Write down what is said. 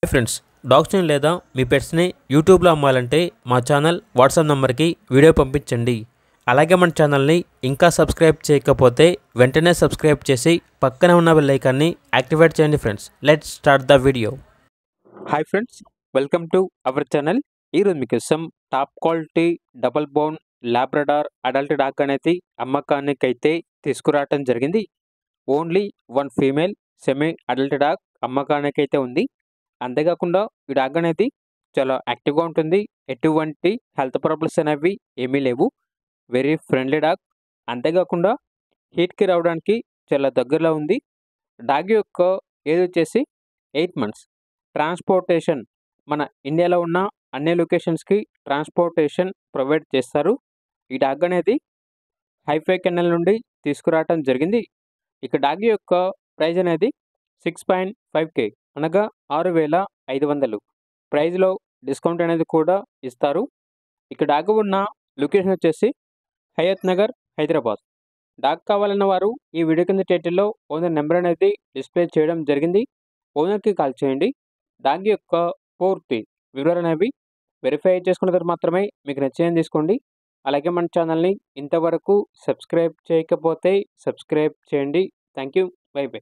Hi friends, డాగ్స్ని లేదా మీ పెట్స్ని యూట్యూబ్లో అమ్మాలంటే మా ఛానల్ వాట్సాప్ నెంబర్కి వీడియో పంపించండి. అలాగే మన ఛానల్ని ఇంకా సబ్స్క్రైబ్ చేయకపోతే వెంటనే సబ్స్క్రైబ్ చేసి పక్కనే ఉన్న బెల్ ఐకాన్ని యాక్టివేట్ చేయండి. Friends, let's start the video. Hi friends, welcome to our channel. ఈరోజు మీకోసం top quality double bone Labrador adult dog అనేది అమ్మకానికి అయితే తీసుకురావటం జరిగింది. Only one female semi adult dog అమ్మకానికి అయితే ఉంది. అంతేకాకుండా ఈ డాగ్ అనేది చాలా యాక్టివ్గా ఉంటుంది. ఎటువంటి హెల్త్ ప్రాబ్లమ్స్ అనేవి ఏమీ లేవు. Very friendly dog. అంతేకాకుండా హీట్కి రావడానికి చాలా దగ్గరలో ఉంది. డాగ్ యొక్క ఏజ్ వచ్చేసి 8 months. ట్రాన్స్పోర్టేషన్ మన ఇండియాలో ఉన్న అన్ని లొకేషన్స్కి ట్రాన్స్పోర్టేషన్ ప్రొవైడ్ చేస్తారు. ఈ డాగ్ అనేది హైఫై కెన్నెల్ నుండి తీసుకురావటం జరిగింది. ఇక డాగ్ యొక్క ప్రైజ్ అనేది 6.5K అనగా 6,500. ప్రైజ్లో డిస్కౌంట్ అనేది కూడా ఇస్తారు. ఇక డాగ్ ఉన్న లొకేషన్ వచ్చేసి హయత్ నగర్, హైదరాబాద్. డాగ్ కావాలన్న వారు ఈ వీడియో కింద టైటిల్లో ఓనర్ నెంబర్ అనేది డిస్ప్లే చేయడం జరిగింది. ఓనర్కి కాల్ చేయండి. డాగ్ యొక్క పూర్తి వివరాలు అనేవి వెరిఫై చేసుకున్న తర్వాత మాత్రమే మీకు నచ్చేది తీసుకోండి. అలాగే మన ఛానల్ని ఇంతవరకు సబ్స్క్రైబ్ చేయకపోతే సబ్స్క్రైబ్ చేయండి. Thank you. By by.